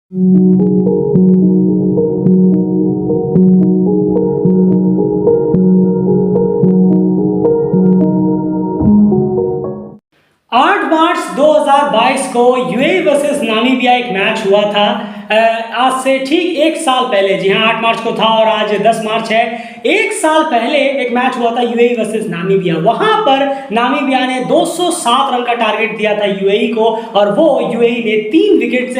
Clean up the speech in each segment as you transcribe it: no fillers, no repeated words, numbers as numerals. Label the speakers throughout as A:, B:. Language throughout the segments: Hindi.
A: 8 मार्च 2022 को यूएई वर्सेस नामीबिया एक मैच हुआ था। आज से ठीक एक साल पहले, जी हाँ 8 मार्च को था और आज 10 मार्च है। एक साल पहले एक मैच हुआ था यूएई वर्सेस नामीबिया। वहां पर नामीबिया ने 207 रन का टारगेट दिया था यूएई को और वो यूएई ने 3 विकेट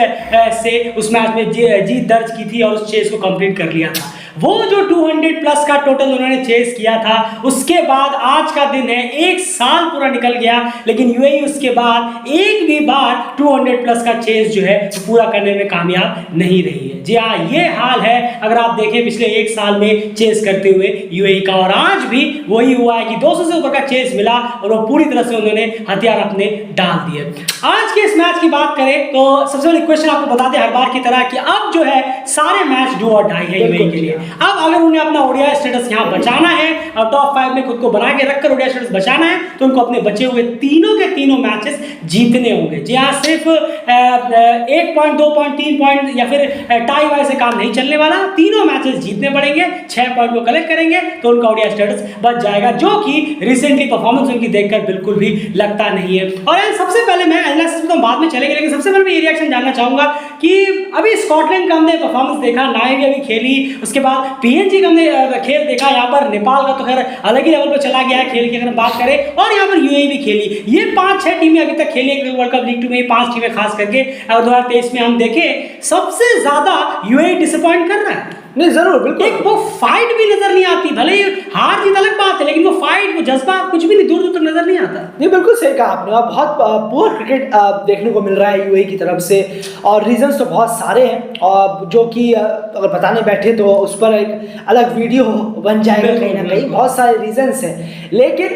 A: से उस मैच में जीत दर्ज की थी और उस चेस को कंप्लीट कर लिया था। वो जो 200 प्लस का टोटल उन्होंने चेस किया था, उसके बाद आज का दिन है, एक साल पूरा निकल गया, लेकिन यूएई उसके बाद एक भी बार 200 प्लस का चेस जो है पूरा करने में कामयाब नहीं रही है। जी हाँ, ये हाल है अगर आप देखें पिछले एक साल में चेस करते हुए यूएई का, और आज भी वही हुआ है कि 200 से ऊपर का चेस मिला और वो पूरी तरह से उन्होंने हथियार अपने डाल दिए। आज के इस मैच की बात करें तो सबसे पहले क्वेश्चन आपको बता दें हर बार की तरह कि अब जो है सारे मैच डू और डाई है यूएई के लिए। अब अगर उन्हें अपना ओडीआई स्टेटस यहाँ बचाना है और टॉप 5 में खुद को बना के रखकर ओडीआई स्टेटस बचाना है तो उनको अपने बचे हुए तीनों के तीनों मैचेस जीतने होंगे। जी हाँ, सिर्फ 1 पॉइंट 2 पॉइंट 3 पॉइंट या फिर टाई वाई से काम नहीं चलने वाला, तीनों मैचेस जीतने पड़ेंगे। 6 पॉइंट को कलेक्ट करेंगे तो उनका ओडीआई स्टेटस बच जाएगा, जो कि रिसेंटली परफॉर्मेंस उनकी देखकर बिल्कुल भी लगता नहीं है। और सबसे पहले मैं एनालिसिस में तो बाद में चलेंगे, लेकिन सबसे पहले मैं ये रिएक्शन जानना चाहूंगा कि अभी स्कॉटलैंड का हमने परफॉर्मेंस देखा, नामीबिया भी खेली, उसके बाद पीएनजी का हमने खेल देखा, यहाँ पर नेपाल का तो खैर अलग ही लेवल पर चला गया है खेल की अगर बात करें, और यहाँ पर यूएई भी खेली। ये 5-6 टीमें अभी तक खेली वर्ल्ड कप लीग 2 में, 5 टीमें खास करके अगर 2023 में हम देखें सबसे ज्यादा यूएई डिसअपॉइंट कर रहा है।
B: नहीं जरूर, बिल्कुल।
A: एक वो फाइट भी नजर नहीं आती, भले ही हार जीत अलग बात है, लेकिन वो फाइट, वो जज्बा कुछ भी नहीं, दूर दूर तक नजर नहीं आता।
B: नहीं, बिल्कुल सही कहा आपने। बहुत पुअर क्रिकेट देखने को मिल रहा है यूएई की तरफ से, और रीजंस तो बहुत सारे हैं और जो कि अगर बताने बैठे तो उस पर एक अलग वीडियो बन जाएगा कहीं ना कहीं। बहुत सारे रीजंस हैं, लेकिन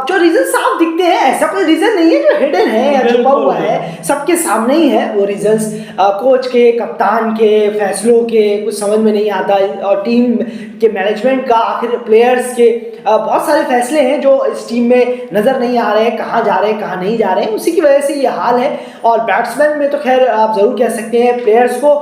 B: जो रीजन साफ दिखते हैं, ऐसा कोई रीजन नहीं है जो हिडन है या छुपा हुआ है, सबके सामने ही है वो रीजंस। कोच के, कप्तान के फैसलों के कुछ समझ में नहीं आता, और टीम के मैनेजमेंट का, आखिर प्लेयर्स के बहुत सारे फैसले हैं जो इस टीम में नजर नहीं आ रहे हैं, कहाँ जा रहे हैं कहाँ नहीं जा रहे हैं, उसी की वजह से ये हाल है। और बैट्समैन में तो खैर आप जरूर कह सकते हैं प्लेयर्स को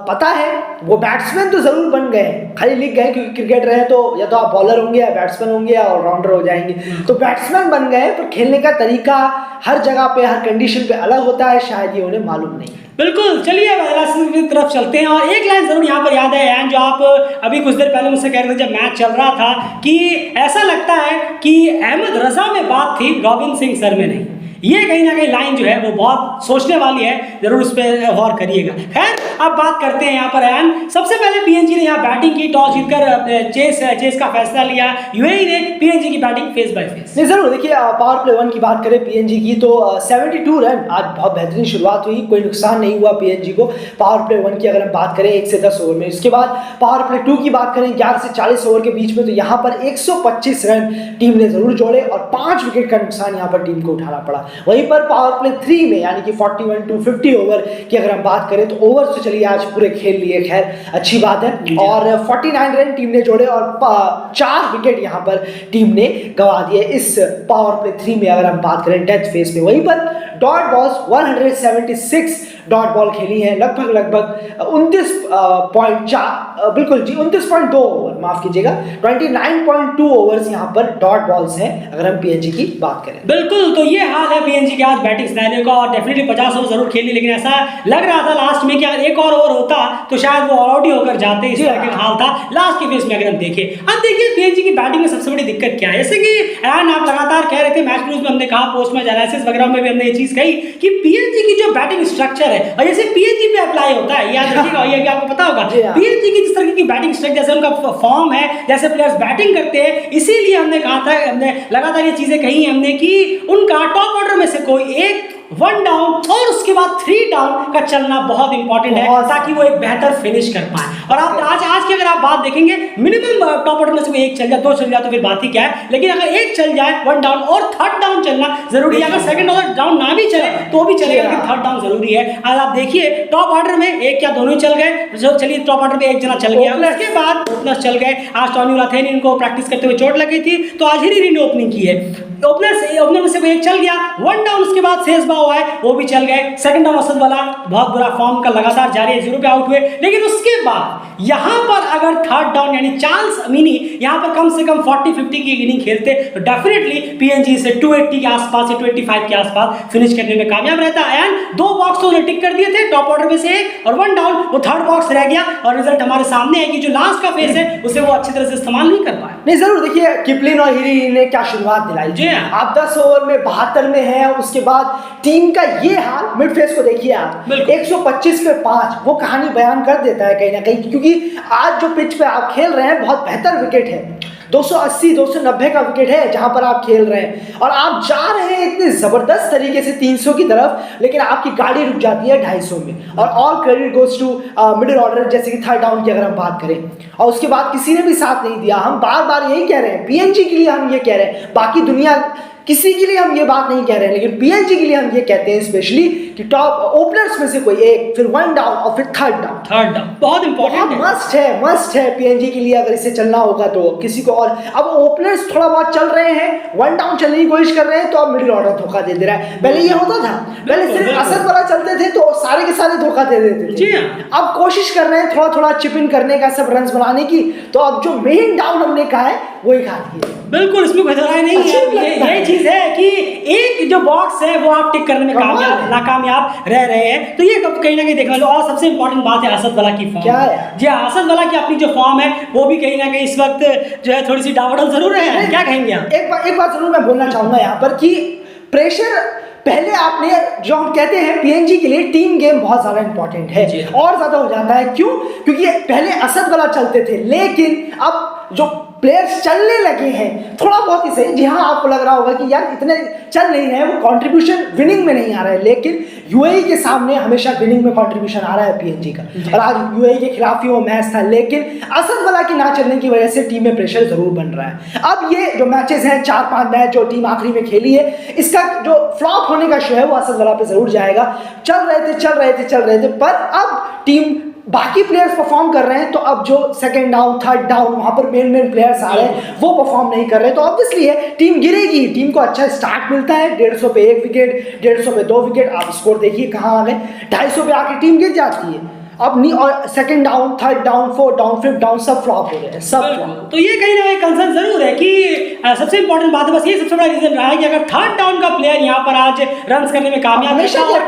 B: पता है, वो बैट्समैन तो जरूर बन गए, खाली लिख गए क्योंकि क्रिकेटर है तो या तो आप बॉलर होंगे या बैट्समैन होंगे या ऑलराउंडर हो जाएंगे, तो बैट्समैन बन गए, पर खेलने का तरीका हर जगह पे, हर कंडीशन पे अलग होता है, शायद ये उन्हें मालूम नहीं।
A: बिल्कुल, चलिए अब की तरफ चलते हैं। और एक लाइन जरूर यहाँ पर याद है, जो आप अभी कुछ देर पहले मुझसे कह रहे थे जब मैच चल रहा था, कि ऐसा लगता है कि अहमद रजा में बात थी, रॉबिन सिंह सर में नहीं। ये कहीं ना कहीं लाइन जो है वो बहुत सोचने वाली है, जरूर उस पर गौर करिएगा। खैर, अब बात करते हैं यहाँ पर एन। सबसे पहले पीएनजी ने यहाँ बैटिंग की, टॉस जीतकर चेस का फैसला लिया। यूएई ने पीएनजी की बैटिंग फेस बाय फेस।
B: नहीं जरूर, देखिए पावर प्ले 1 की बात करें पीएनजी की तो 72 रन, आज बहुत बेहतरीन शुरुआत हुई, कोई नुकसान नहीं हुआ पीएनजी को पावर प्ले 1 की अगर हम बात करें 1 से 10 ओवर में। इसके बाद पावर प्ले 2 की बात करें 11 से 40 ओवर के बीच में, तो यहाँ पर 125 रन टीम ने जरूर जोड़े और 5 विकेट का नुकसान यहाँ पर टीम को उठाना पड़ा। वहीं पर पावर प्ले 3 में यानी कि 41 to 50 ओवर की अगर हम बात करें तो ओवर तो चलिए आज पूरे खेल लिए, खैर अच्छी बात है, और 49 रन टीम ने जोड़े और 4 विकेट यहाँ पर टीम ने गंवा दिए इस पावर प्ले 3 में अगर हम बात करें डेथ फेस में। वहीं पर डॉट बॉल्स 176 डॉट बॉल खेली है, लगभग 29.4 बिल्कुल जी 29.2 ओवर, माफ कीजिएगा 29.2 ओवर्स यहाँ पर डॉट बॉल्स हैं अगर हम पीएनजी की बात करें।
A: बिल्कुल, तो ये हाल है पीएनजी के आज बैटिंग सिनेरियो का, और डेफिनेटली 50 ओवर जरूर खेली, लेकिन ऐसा लग रहा था लास्ट में कि अगर एक और ओवर होता तो शायद वो ऑल आउट ही होकर जाते, इस तरह का हाल था लास्ट के फेस में अगर हम देखें। अब देखिए पीएनजी की बैटिंग में सबसे बड़ी दिक्कत क्या है, जैसे कि आप लगातार कह रहे थे, मैच न्यूज में हमने कहा, पोस्ट मैच एनालिसिस वगैरह में भी हमने ये चीज कही कि पीएनजी की जो बैटिंग स्ट्रक्चर है, और जैसे पीएनजी पे अप्लाई होता है, याद रखिएगा, ये भी आपको पता होगा, पीएनजी की जिस तरह की बैटिंग स्ट्रक्चर, जैसे उनका फॉर्म है, जैसे प्लेयर्स बैटिंग करते हैं, इसीलिए हमने कहा था, हमने लगातार ये चीजें कही हमने कि उनका टॉप ऑर्डर में से कोई एक 1 डाउन और उसके बाद 3 डाउन का चलना बहुत इंपॉर्टेंट है, ताकि वो एक बेहतर फिनिश कर पाए। और आप आज की अगर आप बात देखेंगे, मिनिमम टॉप ऑर्डर में से एक चल जाए, 2 चल जाए तो फिर बात ही क्या है, लेकिन अगर एक चल जाए 1 डाउन और 3rd डाउन चलना जरूरी है। अगर 2nd डाउन ना भी चले तो भी चलेगा, लेकिन 3rd डाउन जरूरी है। आज आप देखिए टॉप ऑर्डर में एक या दोनों चल गए, चलिए टॉप ऑर्डर में एक जना चल गया, उसके बाद ओपनर्स चल गए। आज टॉनी राथेनी इनको प्रैक्टिस करते हुए चोट लगी थी, तो आज ही ने ओपनिंग की है, ओपनर में से एक चल गया, 1 डाउन, उसके बाद शेषबाग हुआ है वो भी चल गए। सेकंड डाउन असद वाला बहुत बुरा फॉर्म का लगातार जारी है, 0 पे आउट हुए। लेकिन उसके बाद यहां पर अगर थर्ड डाउन यानी चार्ल्स अमीनी यहां पर कम से कम 40-50 की इनिंग खेलते तो डेफिनेटली पीएनजी से 280 के आसपास या 25 के आसपास फिनिश करने में कामयाब रहता। एंड 2 बॉक्स तो उन्हें टिक कर दिए थे टॉप ऑर्डर में से एक, और 1 डाउन वो थर्ड बॉक्स रह गया। और रिजल्ट हमारे सामने है कि जो लास्ट का फेस है उसे वो अच्छी तरह से इस्तेमाल नहीं कर पाए।
B: नहीं जरूर, देखिए किपलिन और हिरी ने क्या शुरुआत दिलाई।
A: जी हाँ।
B: आप 10 ओवर में 72 में है, उसके बाद टीम का ये हाल, मिड फेस को देखिए आप 125 पे 5, वो कहानी बयान कर देता है कहीं ना कहीं, क्योंकि आज जो पिच पे आप खेल रहे हैं बहुत बेहतर विकेट है, 280 290 का विकेट है जहां पर आप खेल रहे हैं, और आप जा रहे हैं इतने जबरदस्त तरीके से 300 की तरफ, लेकिन आपकी गाड़ी रुक जाती है 250 में। और all credit goes to middle order, जैसे कि थर्ड डाउन की अगर हम बात करें, और उसके बाद किसी ने भी साथ नहीं दिया। हम बार बार यही कह रहे हैं, पीएनजी के लिए हम ये कह रहे हैं, बाकी दुनिया किसी के लिए हम ये बात नहीं कह रहे हैं, लेकिन पीएनजी के लिए हम ये कहते हैं स्पेशली कि टॉप ओपनर्स में से कोई एक, फिर 1 डाउन और फिर थर्ड डाउन
A: बहुत इंपॉर्टेंट है,
B: मस्ट है पीएनजी के लिए अगर इसे चलना होगा तो किसी को। और अब ओपनर्स थोड़ा बहुत चल रहे हैं, 1 डाउन चलने की कोशिश कर रहे हैं, तो अब मिडिल ऑर्डर धोखा दे रहा है। पहले ये होता था, पहले सिर्फ असद वाला चलते थे तो सारे के सारे धोखा दे देते थे। अब कोशिश कर रहे हैं थोड़ा थोड़ा चिप इन करने का, सब रन बनाने की, तो अब जो मेन डाउन हमने कहा है वही खा दिए।
A: बिल्कुल, इसमें कोई दरार नहीं है। यही चीज है कि एक जो बॉक्स है वो आप टिक करने में नाकामयाब रह रहे हैं, तो ये कहीं ना कहीं देखना। और सबसे इंपॉर्टेंट बात है असद वाला की फॉर्म।
B: क्या है
A: जी असद वाला की अपनी जो फॉर्म है वो भी कहीं ना कहीं इस वक्त जो है थोड़ी सी डावाडोल जरूर है। क्या कहेंगे आप?
B: एक बात जरूर मैं बोलना चाहूंगा यहाँ पर कि प्रेशर पहले आपने, जो हम कहते हैं पीएनजी के लिए टीम गेम बहुत ज्यादा इंपॉर्टेंट है, और ज्यादा हो जाता है। क्यों? क्योंकि पहले असद वाला चलते थे, लेकिन अब जो प्लेयर्स चलने लगे हैं थोड़ा बहुत ही सही, जी हाँ, आपको लग रहा होगा कि यार इतने चल नहीं रहे, वो कंट्रीब्यूशन विनिंग में नहीं आ रहा है, लेकिन यूएई के सामने हमेशा विनिंग में कंट्रीब्यूशन आ रहा है पीएनजी का। और आज यूएई के खिलाफ ही वो मैच था, लेकिन असद वाला की ना चलने की वजह से टीम में प्रेशर जरूर बन रहा है। अब ये जो मैचेस हैं, 4-5 मैच जो टीम आखिरी में खेली है, इसका जो फ्लॉप होने का श्रेय है वो असद वाला पे जरूर जाएगा। चल रहे थे, पर अब टीम बाकी प्लेयर्स परफॉर्म कर रहे हैं, तो अब जो सेकंड डाउन थर्ड डाउन वहां पर मेन प्लेयर्स आ रहे हैं वो परफॉर्म नहीं कर रहे, तो ऑब्वियसली है टीम गिरेगी। टीम को अच्छा स्टार्ट मिलता है, 150 पे 1 विकेट, 150 पे 2 विकेट, आप स्कोर देखिए कहाँ आ गए, 250 पे आके टीम गिर जाती है। अब नहीं, और second down, third down, fourth down, fifth down सब फ्लॉप हो रहे हैं, सब फ्लॉप।
A: तो ये कहीं ना कहीं कंसर्न जरूर है कि सबसे इंपॉर्टेंट बात है, बस ये सबसे बड़ा रीजन रहा है कि अगर थर्ड डाउन का प्लेयर यहाँ पर आज रन करने में कामयाब रहता, और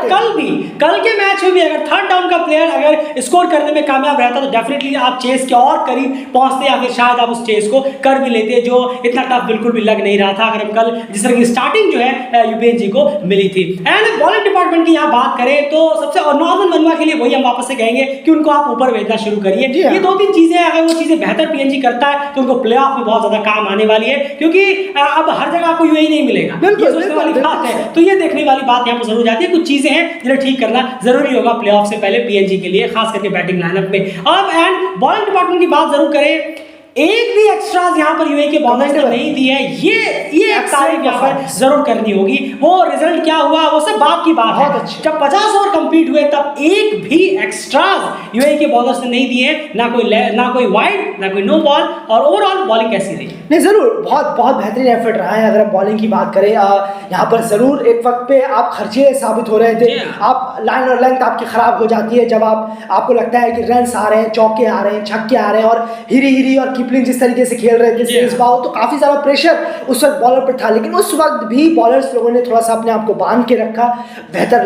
A: कल के मैच में भी अगर थर्ड डाउन का प्लेयर अगर स्कोर करने में कामयाब रहता, तो डेफिनेटली आप चेस के और करीब पहुंचते, या फिर शायद आप उस चेस को कर भी लेते, जो इतना टफ बिल्कुल भी लग नहीं रहा था अगर हम कल जिस तरह की स्टार्टिंग जो है यूपीएनजी को मिली थी। एंड बॉलिंग डिपार्टमेंट की यहाँ बात करें तो सबसे नॉर्मल मनवा के लिए वही हम वापस से कहेंगे कि उनको आप ऊपर भेजना शुरू करिए। ये 2-3 चीजें अगर वो चीजें बेहतर पीएनजी करता है तो उनको प्लेऑफ में बहुत ज्यादा काम आने वाली है, क्योंकि अब हर जगह आपको यूएई नहीं मिलेगा। ये सोचने वाली बात है, तो ये देखने वाली बात यहाँ पर जरूर जाती है। कुछ चीजें हैं जिन्हें ठीक करना जरूरी होगा प्लेऑफ से पहले पीएनजी के लिए, खास करके बैटिंग लाइनअप में। अब एंड बॉलिंग डिपार्टमेंट की बात जरूर करें, एक भी एक्स्ट्रास यहाँ पर यूएई के बॉलर्स ने नहीं दी है, ये एक तारीफ यहाँ पर जरूर करनी होगी। वो रिजल्ट क्या हुआ वो सब बात की बात है, जब 50 ओवर कंप्लीट हुए तब एक भी एक्स्ट्रास यूएई के बॉलर्स ने नहीं दिए, ना कोई वाइड, ना कोई नो बॉल, और ओवरऑल बॉलिंग कैसी रही?
B: नहीं जरूर बहुत बेहतरीन एफर्ट रहा है। अगर हम बॉलिंग की बात करें, यहाँ पर जरूर एक वक्त पे आप खर्चे साबित हो रहे थे, आप लाइन और लेंथ आपकी खराब हो जाती है जब आपको लगता है कि रन आ रहे हैं, चौके आ रहे हैं, छक्के आ रहे हैं, और हिरी और किपलिंग जिस तरीके से खेल रहे थे सीरीज बाउ, तो काफी सारा प्रेशर उस वक्त बॉलर पर था, लेकिन उस वक्त भी बॉलर्स लोगों ने थोड़ा सा अपने आप को बांध के रखा। बेहतर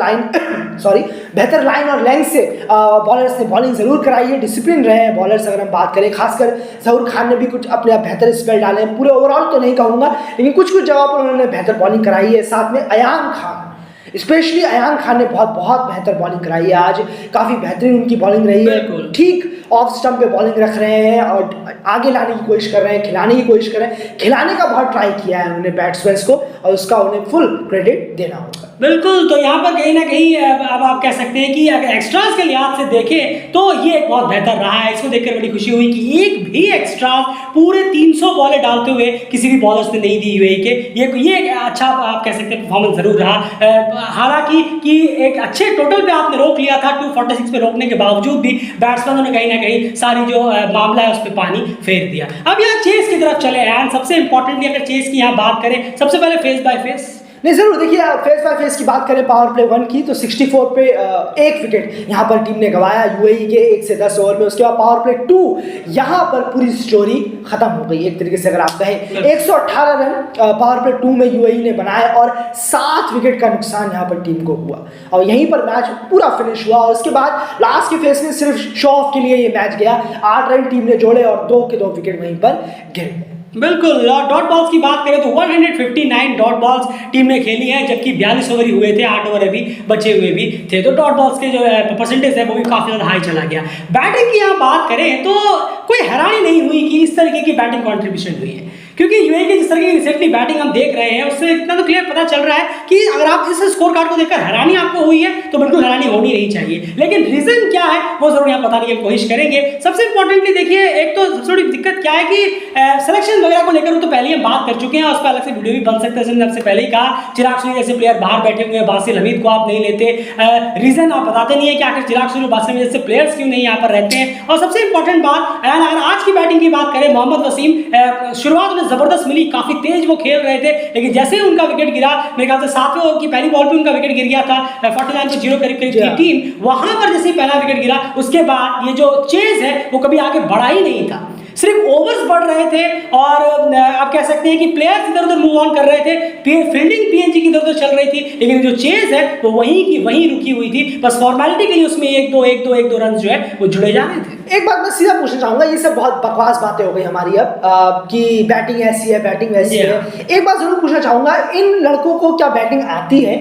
B: लाइन और लेंथ से बॉलर्स ने बॉलिंग जरूर कराई है, डिसिप्लिन रहे हैं बॉलर्स। अगर हम बात करें, खासकर जहूर खान ने भी कुछ अपने आप बेहतर स्पेल डाले हैं, पूरे ओवरऑल तो नहीं कहूंगा, लेकिन कुछ जगह पर उन्होंने बेहतर बॉलिंग कराई है। साथ में अयान खान, स्पेशली अयान खान ने बहुत बेहतर बॉलिंग कराई है आज, काफ़ी बेहतरीन उनकी बॉलिंग रही है। ठीक ऑफ स्टंप पे बॉलिंग रख रहे हैं और आगे लाने की कोशिश कर रहे हैं, खिलाने की कोशिश कर रहे हैं, खिलाने का बहुत ट्राई किया है उन्होंने बैट्समैन को, और उसका उन्हें फुल क्रेडिट देना होगा।
A: बिल्कुल, तो यहाँ पर कहीं ना कहीं अब आप कह सकते हैं कि अगर एक्स्ट्रास के लिहाज से देखें तो ये एक बहुत बेहतर रहा है। इसको देखकर बड़ी खुशी हुई कि एक भी एक्स्ट्रास पूरे 300 बॉलें डालते हुए किसी भी बॉलर्स ने नहीं दी यूएई के। ये एक अच्छा आप कह सकते हैं परफॉर्मेंस जरूर रहा। हालांकि कि एक अच्छे टोटल पे आपने रोक लिया था, 246 पे रोकने के बावजूद भी बैट्समैनों ने कहीं ना कहीं सारी जो मामला है उस पर पानी फेर दिया। अब यहाँ चेस की तरफ चले, एंड सबसे इंपॉर्टेंटली अगर चेस की यहाँ बात करें, सबसे पहले फेस बाय फेस
B: नहीं जरूर, देखिए फेस बाय फेस की बात करें पावर प्ले 1 की तो 64 पे एक विकेट यहाँ पर टीम ने गंवाया यूएई के 1 से 10 ओवर में। उसके बाद पावर प्ले 2 यहाँ पर पूरी स्टोरी खत्म हो गई एक तरीके से अगर आप कहें। 118 रन पावर प्ले 2 में यूएई ने बनाए और 7 विकेट का नुकसान यहाँ पर टीम को हुआ और यहीं पर मैच पूरा फिनिश हुआ। और उसके बाद लास्ट के फेस में सिर्फ शो ऑफ के लिए ये मैच गया, 8 रन टीम ने जोड़े और 2 के 2 विकेट वहीं पर गिरे।
A: बिल्कुल। और डॉट बॉल्स की बात करें तो 159 डॉट बॉल्स टीम ने खेली हैं, जबकि 42 ओवर ही हुए थे, 8 ओवर अभी बचे हुए भी थे, तो डॉट बॉल्स के जो परसेंटेज है वो भी काफी ज्यादा हाई चला गया। बैटिंग की यहाँ बात करें तो कोई हैरानी नहीं हुई कि इस तरीके की बैटिंग कॉन्ट्रीब्यूशन हुई है, क्योंकि यूएई की जिस तरह की रिसेंटली बैटिंग हम देख रहे हैं उससे इतना तो क्लियर पता चल रहा है कि अगर आप इस स्कोर कार्ड को देखकर हैरानी आपको हुई है तो बिल्कुल हैरानी होनी नहीं चाहिए। लेकिन रीजन क्या है वो जरूर यहाँ बताने की कोशिश करेंगे। सबसे इंपॉर्टेंटली देखिए, एक तो सबसे बड़ी दिक्कत क्या है कि सिलेक्शन वगैरह को लेकर तो पहले हम बात कर चुके हैं, उस पर अलग से वीडियो भी बन सकता है। हमने सबसे पहले ही कहा चिराग शेखर जैसे प्लेयर बाहर बैठे हुए हैं, बासिल हमीद को आप नहीं लेते, रीजन आप बताते नहीं है कि आखिर चिराग शेखर बासिल हमीद जैसे प्लेयर्स क्यों नहीं यहाँ पर रहते हैं। और सबसे इंपॉर्टेंट बात, अगर आज की बैटिंग की बात करें, मोहम्मद वसीम शुरुआत में जबरदस्त मिली, काफी तेज वो खेल रहे थे, लेकिन जैसे ही उनका विकेट गिरा, मेरे ख्याल से 7वें ओवर की पहली बॉल पे उनका विकेट गिर गया था, 49 पे 0 करीब थी टीम, वहां पर जैसे ही पहला विकेट गिरा उसके बाद ये जो चेज है वो कभी आगे बढ़ा ही नहीं था, सिर्फ ओवर्स बढ़ रहे थे और आप कह सकते हैं कि प्लेयर्स इधर उधर मूव ऑन कर रहे थे, फील्डिंग पीएनजी की इधर उधर चल रही थी, लेकिन जो चेज है वो वहीं की वहीं रुकी हुई थी, बस फॉर्मेलिटी के लिए उसमें एक दो रन जो है वो जुड़े जा रहे थे।
B: एक बात मैं सीधा पूछना चाहूंगा, ये सब बहुत बकवास बातें हो गई हमारी अब कि बैटिंग ऐसी है बैटिंग वैसी है। एक बात जरूर पूछना चाहूंगा, इन लड़कों को क्या बैटिंग आती है?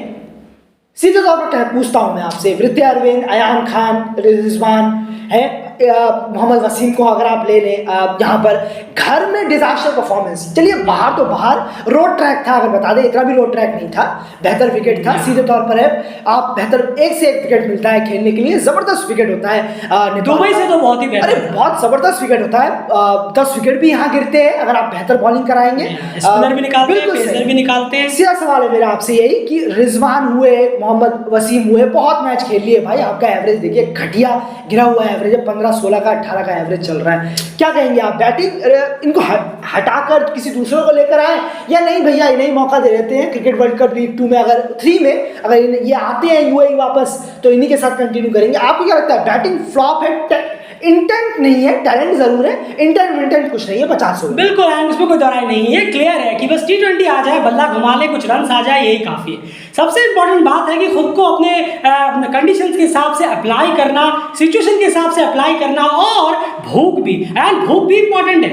B: सीधे तौर पर पूछता हूं मैं आपसे, वृत्या अरविंद, अयान खान, रिजवान है, मोहम्मद वसीम को अगर आप ले लें, यहाँ पर घर में डिजास्टर परफॉर्मेंस, चलिए बाहर तो बाहर रोड ट्रैक था, अगर बता दें इतना भी रोड ट्रैक नहीं था, बेहतर विकेट था, सीधे तौर पर है आप बेहतर एक से एक विकेट मिलता है खेलने के लिए, जबरदस्त विकेट होता है
A: दुबई से तो बहुत ही बेहतर,
B: अरे बहुत जबरदस्त विकेट होता है, 10 विकेट भी यहाँ गिरते हैं अगर आप बेहतर बॉलिंग कराएंगे,
A: स्पिनर भी निकालते हैं, पेसर भी निकालते हैं।
B: सीधा सवाल है मेरा आपसे यही कि रिजवान हुए, मोहम्मद वसीम हुए, बहुत मैच खेल लिए भाई, आपका एवरेज देखिए घटिया गिरा हुआ एवरेज है, 15-16 का 18 का एवरेज चल रहा है, क्या कहेंगे आप? बैटिंग इनको हटाकर किसी दूसरे को लेकर आए या नहीं भैया इन्हें मौका दे देते हैं क्रिकेट वर्ल्ड कप लीग 2 में, अगर 3 में अगर ये आते हैं यूएई वापस तो इन्हीं के साथ कंटिन्यू करेंगे? आपको क्या लगता है? बैटिंग फ्लॉप है, इंटेंट नहीं है, टैलेंट जरूर है, इंटेंट कुछ नहीं है, 50 ओवर
A: बिल्कुल है, इसमें कोई दौराई नहीं है, क्लियर है कि बस T20 आ जाए, बल्ला घुमा ले, कुछ रन आ जाए, यही काफी है। सबसे इंपॉर्टेंट बात है कि खुद को अपने कंडीशंस के हिसाब से अप्लाई करना, सिचुएशन के हिसाब से अप्लाई करना, और भूख भी, एंड भूख भी इंपॉर्टेंट है,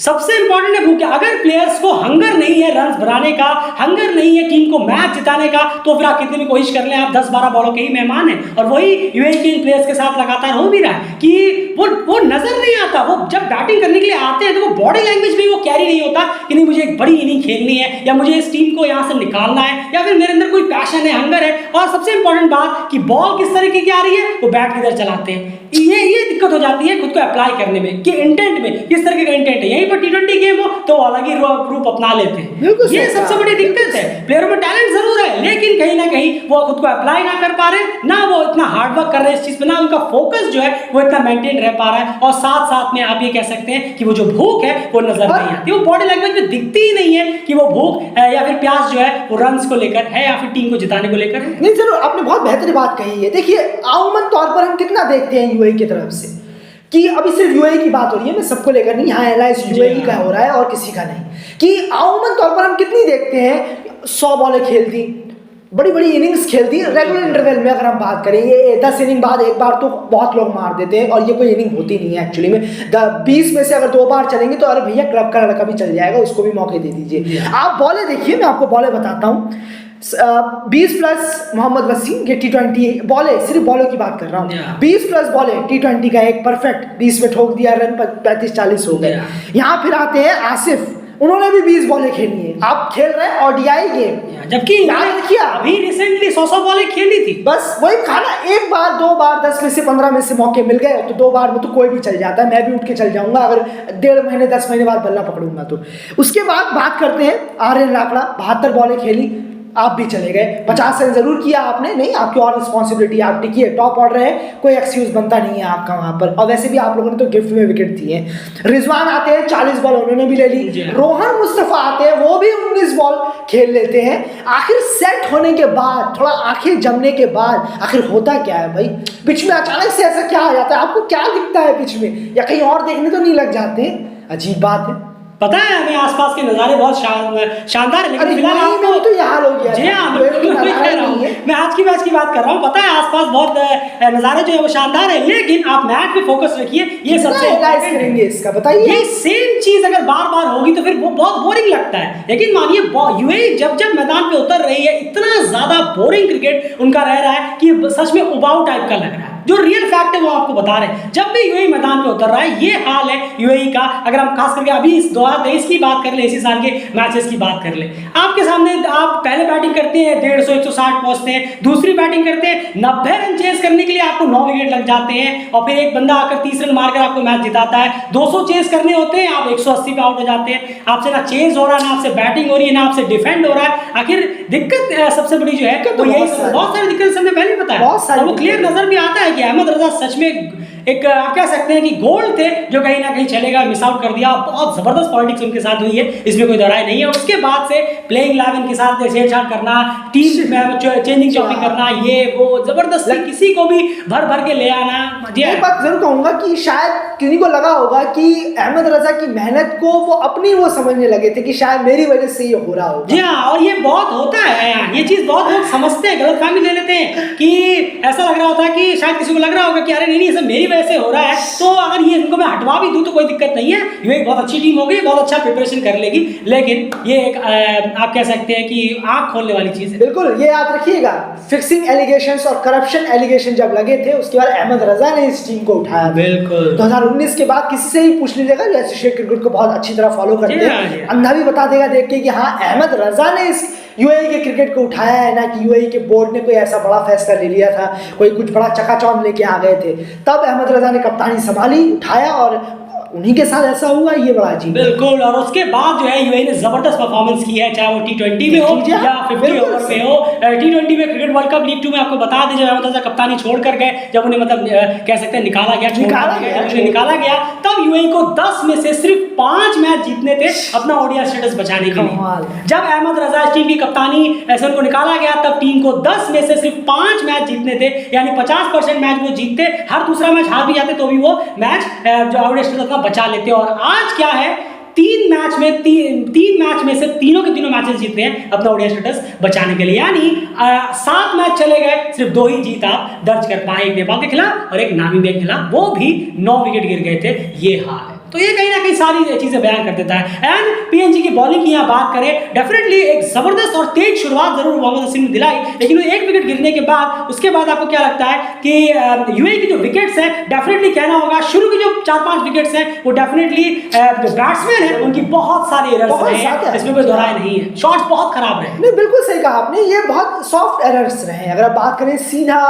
A: सबसे इंपॉर्टेंट है भूख। अगर प्लेयर्स को हंगर नहीं है रन्स बनाने का, हंगर नहीं है टीम को मैच जिताने का, तो फिर आप कितनी भी कोशिश कर लें, आप 10-12 बॉलों के ही मेहमान हैं। और वही यूएई के इन प्लेयर्स के साथ लगातार हो भी रहा है कि वो नजर नहीं आता, वो जब बैटिंग करने के लिए आते हैं तो वो बॉडी लैंग्वेज भी वो कैरी नहीं होता कि नहीं मुझे एक बड़ी इनिंग खेलनी है, या मुझे इस टीम को यहाँ से निकालना है, या फिर मेरे अंदर कोई पैशन है, हंगर है। और सबसे इंपॉर्टेंट बात कि बॉल किस तरीके की आ रही है, वो बैट किधर चलाते हैं, ये दिक्कत हो जाती है खुद को अप्लाई करने में कि इंटेंट में किस तरह का इंटेंट है। यहीं पर T20 गेम हो तो अलग ही रूप अपना लेते हैं, ये सबसे बड़ी दिक्कत है। प्लेयरों में टैलेंट जरूर है, लेकिन कहीं ना कहीं वो खुद को अप्लाई ना कर पा रहे, ना वो इतना हार्ड वर्क कर रहे हैं इस चीज पे, ना उनका फोकस जो है वो इतना मेंटेन रह पा रहा है, और साथ में आप ये कह सकते हैं कि वो जो भूख है वो नजर नहीं आती, वो बॉडी लैंग्वेज में दिखती ही नहीं है कि वो भूख या फिर प्यास जो है वो रन्स को लेकर है या फिर टीम को जिताने को लेकर है।
B: नहीं जरूर, आपने बहुत बेहतरीन बात कही है। देखिए अमूमन तौर पर हम कितना देखते हैं यूएई की तरफ से कि अभी सिर्फ यूएई की बात हो रही है, मैं सबको लेकर नहीं, यहाँ एनालाइज यूएई का हो रहा है और किसी का नहीं, कि अमूमन तौर पर हम कितनी देखते हैं 100 बॉलें खेलती, बड़ी बड़ी इनिंग्स खेलती रेगुलर इंटरवल में। अगर हम बात करें ये 10 इनिंग बाद एक बार तो बहुत लोग मार देते हैं, और ये कोई इनिंग होती नहीं है एक्चुअली में। 20 में से अगर 2 बार चलेंगे तो अरे भैया क्लब का लड़का भी चल जाएगा, उसको भी मौके दे दीजिए। आप बॉलें देखिए, मैं आपको बॉलें बताता हूँ। 20 प्लस मोहम्मद वसीम, ये T20 बॉले, सिर्फ बॉलों की बात कर रहा हूँ, 20 प्लस बॉले T20 का एक परफेक्ट 20 में ठोक दिया, रन 35-40 हो गए। यहाँ फिर आते हैं आसिफ, उन्होंने भी 20 बॉलें खेली है, आप खेल रहे हैं ओडीआई गेम,
A: जबकि अभी रिसेंटली 100 बॉलें खेली थी।
B: बस वही खाना, एक बार 2 बार 10 में से 15 में से मौके मिल गए तो 2 बार में तो कोई भी चल जाता है, मैं भी उठ के चल जाऊंगा अगर 1.5 महीने 10 महीने बाद बल्ला पकड़ूंगा तो। उसके बाद बात करते हैं आर्यन लाकड़ा, 72 बॉलें खेली, आप भी चले गए। 50 रन जरूर किया आपने, नहीं आपकी और रिस्पॉन्सिबिलिटी, आप टिकी है, टॉप ऑर्डर है, कोई एक्सक्यूज बनता नहीं है आपका वहां पर। और वैसे भी आप लोगों ने तो गिफ्ट में विकेट दिए हैं। रिजवान आते हैं 40 बॉल उन्होंने भी ले ली। रोहन मुस्तफा आते हैं, वो भी 19 बॉल खेल लेते हैं। आखिर सेट होने के बाद, थोड़ा आंखें जमने के बाद, आखिर होता क्या है भाई पिच में? अचानक से ऐसा क्या आ जाता है? आपको क्या दिखता है पिच में, या कहीं और देखने तो नहीं लग जाते? अजीब बात है।
A: पता है हमें आसपास के नज़ारे बहुत शानदार है, लेकिन फिलहाल आपको
B: तो ये हाल हो गया।
A: जी हाँ, मैं आज की मैच की बात कर रहा हूँ। पता है आसपास बहुत नज़ारे जो है वो शानदार है, लेकिन आप मैच पे फोकस रखिए, ये सबसे
B: एनालाइज करेंगे इसका, बताइए।
A: ये सेम चीज अगर बार बार होगी तो फिर वो बहुत बोरिंग लगता है। लेकिन मानिए यूएई जब जब मैदान पे उतर रही है, इतना ज्यादा बोरिंग क्रिकेट उनका रह रहा है कि सच में उबाऊ टाइप का लग रहा है। जो रियल फैक्ट है वो आपको बता रहे हैं। जब भी यूएई मैदान पे उतर रहा है, ये हाल है यूएई का। अगर हम खास करके अभी इस 2023 की बात कर ले, इसी साल के मैचेस की बात कर ले, आपके सामने आप पहले बैटिंग करते हैं 150-160 पहुंचते हैं, दूसरी बैटिंग करते हैं 90 रन चेस करने के लिए आपको 9 विकेट लग जाते हैं, और फिर एक बंदा आकर 30 रन मारकर आपको मैच जिताता है। 200 चेस करने होते हैं, आप 180 पे आउट हो जाते हैं। आपसे ना चेस हो रहा है, ना आपसे बैटिंग हो रही है, ना आपसे डिफेंड हो रहा है। आखिर दिक्कत सबसे बड़ी जो है वो यही, बहुत सारी दिक्कत हमने पहले बताया, वो क्लियर नजर भी आता है कि अहमद रजा सच में एक आप कह सकते हैं कि गोल्ड थे, जो कहीं ना कहीं चलेगा, मिस आउट कर दिया। बहुत जबरदस्त पॉलिटिक्स उनके साथ हुई है, इसमें कोई दोहराई नहीं है। उसके बाद से प्लेइंग 11 के साथ छेड़छाड़ करना, टीम में चेंजिंग चॉपिंग करना, ये वो जबरदस्ती किसी को भी भर भर के ले आना।
B: एक बात जरूर कहूंगा कि शायद किसी को लगा होगा कि अहमद रजा की मेहनत को वो अपनी वो समझने लगे थे कि शायद मेरी वजह से ये हो रहा होगा।
A: जी हाँ, और ये बहुत होता है यार, ये चीज बहुत लोग समझते हैं, गलतफहमी ले लेते हैं कि ऐसा लग रहा होता है कि शायद किसी को लग रहा होगा कि अरे नहीं ये सब मेरी वजह से हो रहा है, तो अगर ये इनको मैं हटवा भी दूं तो कोई दिक्कत नहीं है। ये एक बहुत अच्छी टीम होगी, बहुत अच्छा प्रिपरेशन कर लेगी, लेकिन ये एक आप कह सकते हैं कि आंख खोलने वाली चीज है।
B: बिल्कुल, ये याद रखिएगा, फिक्सिंग एलिगेशंस और करप्शन एलिगेशन जब लगे थे, उसके बाद अहमद रजा ने इस टीम को उठाया।
A: बिल्कुल
B: 2019 के बाद किसी से ही पूछ लीजिएगा जो एसोसिएट क्रिकेट को बहुत अच्छी तरह फॉलो करते हैं, अंधा भी बता देगा देख के कि हाँ अहमद रजा ने इस यूएई के क्रिकेट को उठाया है, ना कि यूएई के बोर्ड ने कोई ऐसा बड़ा फैसला ले लिया था, कोई कुछ बड़ा चकाचौंध लेके आ गए थे। तब अहमद रजा ने कप्तानी संभाली, उठाया, और उन्हीं के साथ ऐसा हुआ, ये बड़ा अजीब।
A: बिल्कुल, और उसके बाद जो है यूएई ने जबरदस्त परफॉर्मेंस की है, चाहे वो T20 में हो या 50 ओवर में हो। T20 में क्रिकेट वर्ल्ड कप लीग 2 में आपको बता दें, जब अहमद रजा कप्तानी छोड़ कर गए, जब उन्हें मतलब कह सकते हैं निकाला गया, निकाला गया, तब यूएई को 10 में से सिर्फ 5 मैच जीतने थे अपना ओडीआई स्टेटस बचाने के लिए। जब अहमद रजा टीम की कप्तानी ऐसे उनको निकाला गया, तब टीम को 10 में से सिर्फ 5 मैच जीतने थे, यानी 50% मैच वो जीतते, हर दूसरा मैच हार भी जाते तो भी वो मैच जो ओडीआई स्टेटस बचा लेते। और आज क्या है, तीन मैच में से तीनों के तीनों मैचेस जीते हैं अपना ओडीआई स्टेटस बचाने के लिए, यानी 7 मैच चले गए, सिर्फ 2 ही जीत आप दर्ज कर पाए, एक नेपाल के खिलाफ और एक नामीबिया के खिलाफ, वो भी 9 विकेट गिर गए थे। ये हाल है, तो ये कहीं ना कहीं सारी चीजें बयान कर देता है। एंड पीएनजी की बॉलिंग की यहाँ बात करें, डेफिनेटली एक जबरदस्त और तेज शुरुआत जरूर मोहम्मद हसीम ने दिलाई, लेकिन वो एक विकेट गिरने के बाद उसके बाद आपको क्या लगता है कि यूएई की जो विकेट्स हैं, डेफिनेटली कहना होगा शुरू की जो 4-5 विकेट्स हैं वो डेफिनेटली जो बैट्समैन है उनकी बहुत सारे एरर्स रहे, इसमें कोई दोहराई नहीं है, शॉट्स बहुत खराब रहे।
B: नहीं, बिल्कुल सही कहा आपने, ये बहुत सॉफ्ट एरर्स रहे। अगर आप बात करें सीधा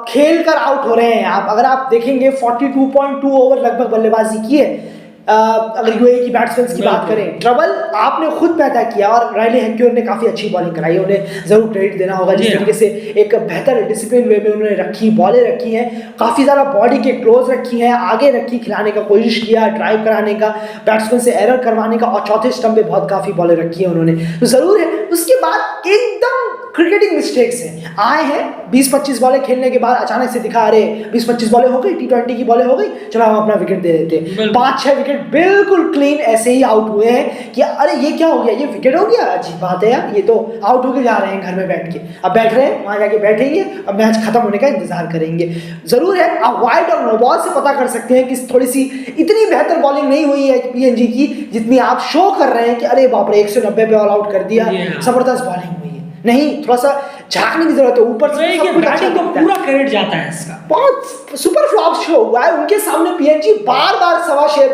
B: खेल कर आउट हो रहे हैं आप, अगर आप देखेंगे 42.2 ओवर लगभग बल्लेबाजी की है। अगर यूएई की बैट्समैन की बात करें, ट्रबल आपने खुद पैदा किया, और राइले हेक्योर ने काफ़ी अच्छी बॉलिंग कराई है, उन्हें जरूर क्रेडिट देना होगा जिस तरीके से एक बेहतर डिसिप्लिन वे में उन्होंने रखी बॉलें रखी हैं, काफ़ी ज़्यादा बॉडी के क्लोज रखी हैं, आगे रखी, खिलाने का कोशिश किया, ड्राइव कराने का, बैट्समैन से एरर करवाने का, और चौथे स्टंप पे बहुत काफ़ी बॉलें रखी हैं उन्होंने, तो ज़रूर है। उसके बाद एकदम क्रिकेटिंग मिस्टेक्स हैं, आए हैं 20-25 बॉलें खेलने के बाद अचानक से दिखा, अरे 20-25 बॉलें हो गई, T20 की बॉलें हो गई, चलो हम अपना विकेट दे देते हैं। 5-6 विकेट बिल्कुल क्लीन ऐसे ही आउट हुए हैं कि अरे ये क्या हो गया, ये विकेट हो गया, अजीब बात है यार, ये तो आउट होके जा रहे हैं घर में बैठ के, अब बैठ रहे हैं वहाँ जाके बैठेंगे, अब मैच खत्म होने का इंतजार करेंगे। जरूर है, आप वाइड और नो बॉल से पता कर सकते हैं कि थोड़ी सी इतनी बेहतर बॉलिंग नहीं हुई है पीएनजी की जितनी आप शो कर रहे हैं कि अरे बाप रे 190 पे ऑल आउट कर दिया, जबरदस्त बॉलिंग हुई है। नहीं, थोड़ा सा झांकने की जरूरत है, ऊपर से सब कुछ अच्छा
A: को पूरा क्रेडिट जाता है इसका।
B: बहुत सुपर फ्लॉप शो हुआ है उनके सामने, पीएनजी बार-बार सवा शेर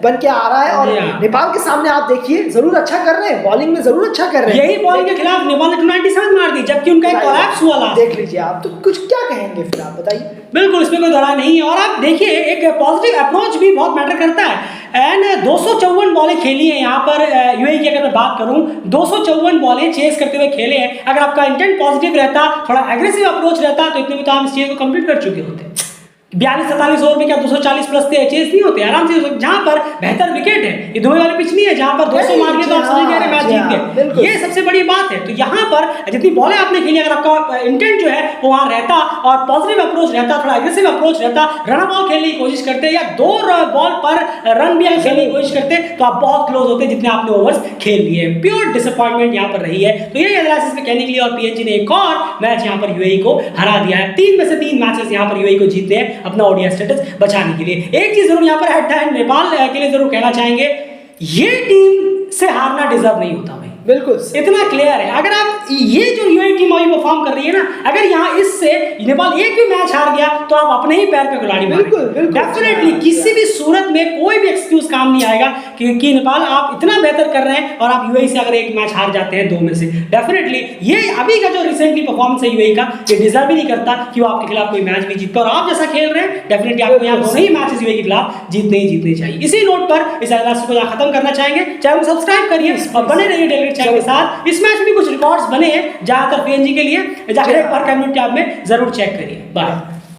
B: बन के आ रहा है, और नेपाल के सामने आप देखिए जरूर अच्छा कर रहे हैं, बॉलिंग में जरूर अच्छा कर रहे हैं।
A: यही बॉलिंग के खिलाफ नेपाल ने 297 मार दी, जबकि उनका एक कोलैप्स हुआ लास्ट।
B: देख लीजिए आप, तो कुछ क्या कहेंगे फिर आप बताइए।
A: बिल्कुल, इसमें कोई दोहराई नहीं है, और आप देखिए एक पॉजिटिव अप्रोच भी बहुत मैटर करता है। एंड 254 बॉलें खेली हैं यहाँ पर यूएई की अगर मैं बात करूँ 254 बॉलें चेस करते हुए खेले हैं। अगर आपका इंटेंट पॉजिटिव रहता, थोड़ा एग्रेसिव अप्रोच रहता तो इतने में तो आप इस चीज़ को कंप्लीट कर चुके होते। 42-47 ओवर में क्या 240 प्लस चेस नहीं होते आराम से। जहां पर बेहतर विकेट है, ये दुबई वाली पिच नहीं है जहां पर 200 मार के तो आप समझ गए मैच जीत गए। ये सबसे बड़ी बात है। तो यहाँ पर जितनी बॉलें आपने खेली, अगर आपका इंटेंट जो है वो वहां रहता और पॉजिटिव अप्रोच रहता, थोड़ा एग्रेसिव अप्रोच रहता, रन बॉल खेलने की कोशिश करते या 2 बॉल पर रन भी खेलने की कोशिश करते तो आप बहुत क्लोज होते जितने आपने ओवर्स खेल लिए। प्योर डिसअपॉइंटमेंट यहाँ पर रही है। तो यही एनालिसिस में कहने के लिए, और पीएनजी ने एक और मैच यहाँ पर यूएई को हरा दिया है। 3 में से 3 मैचेस यहाँ पर यूएई को जीते हैं अपना ओडीआई स्टेटस बचाने के लिए। एक चीज जरूर यहाँ पर हेड टू हेड नेपाल के लिए जरूर कहना चाहेंगे, ये टीम से हारना डिजर्व नहीं होता भाई,
B: बिल्कुल
A: इतना क्लियर है। अगर आप ये जो यूएई टीम अभी परफॉर्म कर रही है ना, अगर यहाँ इससे नेपाल एक भी मैच हार गया तो आप अपने ही पैर पे कुल्हाड़ी मारेंगे। डेफिनेटली किसी भी सूरत में कोई भी एक्सक्यूज काम नहीं आएगा कि नेपाल आप इतना बेहतर कर रहे हैं और आप यूएई से अगर एक मैच हार जाते हैं 2 में से। डेफिनेटली ये अभी का जो रिसेंटली परफॉर्मेंस है यूएई का, ये डिजर्व ही नहीं करता कि वो आपके खिलाफ कोई मैच भी जीतता। और आप जैसा खेल रहे हैं डेफिनेटली आपको यहाँ दोनों ही मैचेस यूएई के खिलाफ जीतने ही जीतने चाहिए। इसी नोट पर इस एनालिसिस को यहाँ खत्म करना चाहेंगे। चैनल को सब्सक्राइब करिए और बने रहिए डेली चैनल के साथ। इस मैच में भी कुछ रिकॉर्ड्स बने हैं ज्यादातर पीएनजी के लिए, जाकर एक बार कम्युनिटी टैब में जरूर चेक करिए। बाय।